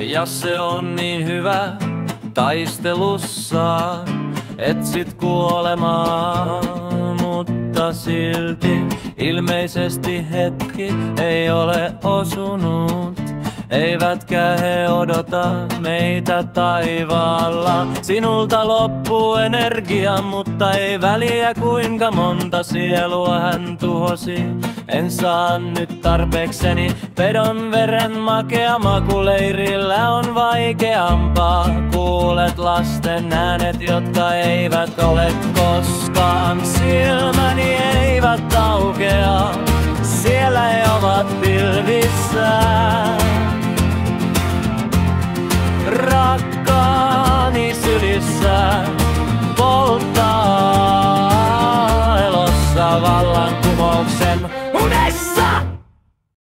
Ja se on niin hyvä taistelussaan, etsit kuolemaa, mutta silti ilmeisesti hetki ei ole osunut. Eivätkä he odota meitä taivaalla. Sinulta loppuu energia, mutta ei väliä kuinka monta sielua hän tuhosi. En saa nyt tarpeekseni, pedon veren makea maku leirillä on vaikeampaa. Kuulet lasten äänet, jotka eivät ole koskaan. Silmäni eivät aukea, siellä he ovat pilvissään. Rakkaani sylissä polttaa elossa vallankumouksen unessa.